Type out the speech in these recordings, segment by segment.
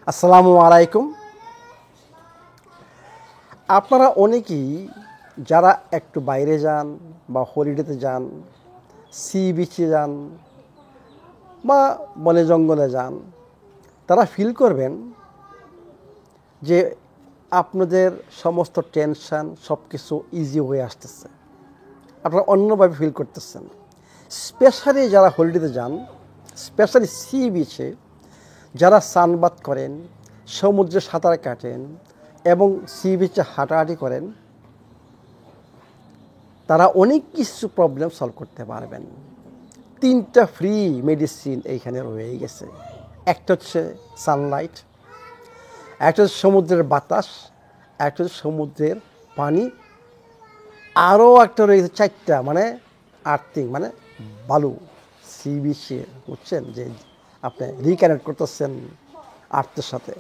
আসসালামু আলাইকুম। আপনারা অনেকেই যারা একটু বাইরে যান বা হলিডেতে যান, সি বিচে যান বা বনে জঙ্গলে যান, তারা ফিল করবেন যে আপনাদের সমস্ত টেনশন সব কিছু ইজি হয়ে আসতেছে, আপনারা অন্যভাবে ফিল করতেছেন। স্পেশালি যারা হলিডেতে যান, স্পেশালি সি বিচে যারা সানবাথ করেন, সমুদ্রে সাঁতার কাটেন এবং সি বিচে হাঁটাহাঁটি করেন, তারা অনেক কিছু প্রবলেম সলভ করতে পারবেন। 3টা ফ্রি মেডিসিন এইখানে রয়ে গেছে। একটা হচ্ছে সানলাইট, একটা হচ্ছে সমুদ্রের বাতাস, একটা হচ্ছে সমুদ্রের পানি, আরও একটা রয়েছে 4টা, মানে আর্থিং, মানে বালু। সি বিচে বুঝছেন যে আপনি রিকানেক্ট করতেছেন আর্থের সাথে।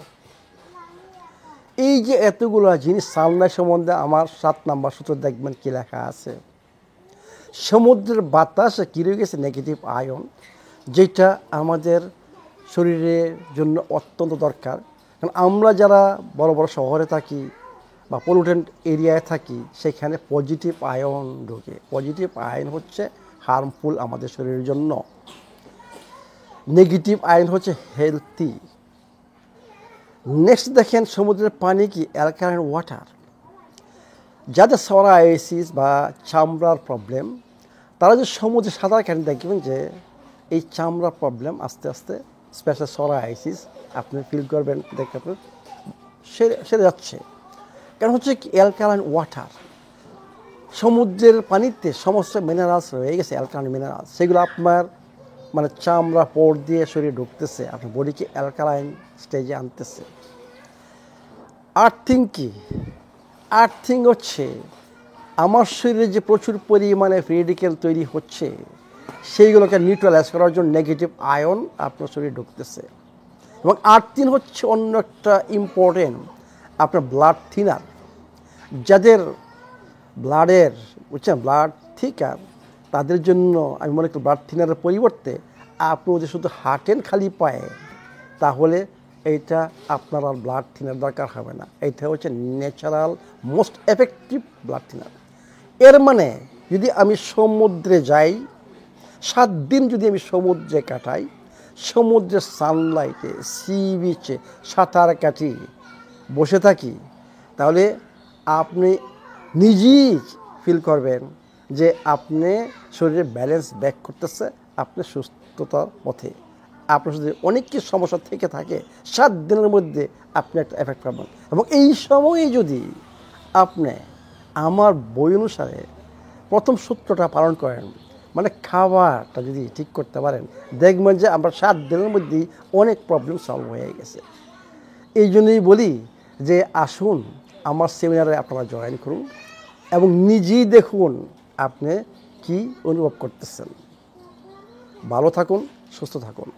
এই যে এতগুলো জিনিস, সানলাইট সম্বন্ধে আমার 7 নাম্বার সূত্র দেখবেন কী লেখা আছে। সমুদ্রের বাতাসে কী রয়ে গেছে? নেগেটিভ আয়ন, যেটা আমাদের শরীরের জন্য অত্যন্ত দরকার। কারণ আমরা যারা বড় বড় শহরে থাকি বা পলিউটেন্ট এরিয়ায় থাকি, সেখানে পজিটিভ আয়ন ঢোকে। পজিটিভ আয়ন হচ্ছে হার্মফুল আমাদের শরীরের জন্য, নেগেটিভ আয়ন হচ্ছে হেলথি। নেক্সট দেখেন, সমুদ্রের পানি কি অ্যালকালাইন ওয়াটার। যাদের সরাইসিস বা চামড়ার প্রবলেম, তারা যে সমুদ্রে সাঁতার কাটেন, দেখবেন যে এই চামড়ার প্রবলেম আস্তে আস্তে, স্পেশাল সরাইসিস আপনি ফিল করবেন, দেখতে আপনার সেরে যাচ্ছে। কারণ হচ্ছে কি, অ্যালকালাইন ওয়াটার। সমুদ্রের পানিতে সমস্ত মিনারেলস রয়ে গেছে, অ্যালকালাইন মিনারেলস, সেগুলো আপনার মানে চামড়া পোর দিয়ে শরীরে ঢুকতেছে, আপনার বডিকে অ্যালকালাইন স্টেজে আনতেছে। আর্থিং কি? আর্থিং হচ্ছে আমার শরীরে যে প্রচুর পরিমাণে ফ্রি রেডিক্যাল তৈরি হচ্ছে, সেইগুলোকে নিউট্রালাইজ করার জন্য নেগেটিভ আয়ন আপনার শরীরে ঢুকতেছে। এবং আর্থিং হচ্ছে অন্য একটা ইম্পর্টেন্ট আপনার ব্লাড থিনার। যাদের ব্লাডের বুঝছেন ব্লাড থিকার, তাদের জন্য আমি মনে করি ব্লাড থিনারের পরিবর্তে আপনি যদি শুধু হাঁটেন খালি পায়ে, তাহলে এইটা আপনার আর ব্লাড থিনার দরকার হবে না। এইটা হচ্ছে natural most effective blood thinner. এর মানে যদি আমি সমুদ্রে যাই, 7 দিন যদি আমি সমুদ্রে কাটাই, সমুদ্রের সানলাইটে সি বিচে সাঁতার কাটি, বসে থাকি, তাহলে আপনি নিজেই ফিল করবেন যে আপনি শরীরে ব্যালেন্স ব্যাক করতেছে, আপনি সুস্থতার পথে। আপনার যদি অনেক কিছু সমস্যা থেকে থাকে, 7 দিনের মধ্যে আপনি একটা এফেক্ট পাবেন। এবং এই সময়ে যদি আপনি আমার বই অনুসারে প্রথম সূত্রটা পালন করেন, মানে খাবারটা যদি ঠিক করতে পারেন, দেখবেন যে আমরা 7 দিনের মধ্যেই অনেক প্রবলেম সলভ হয়ে গেছে। এই জন্যই বলি যে আসুন আমার সেমিনারে আপনারা জয়েন করুন এবং নিজেই দেখুন আপনি কি অনুভব করতেছেন। ভালো থাকুন, সুস্থ থাকুন।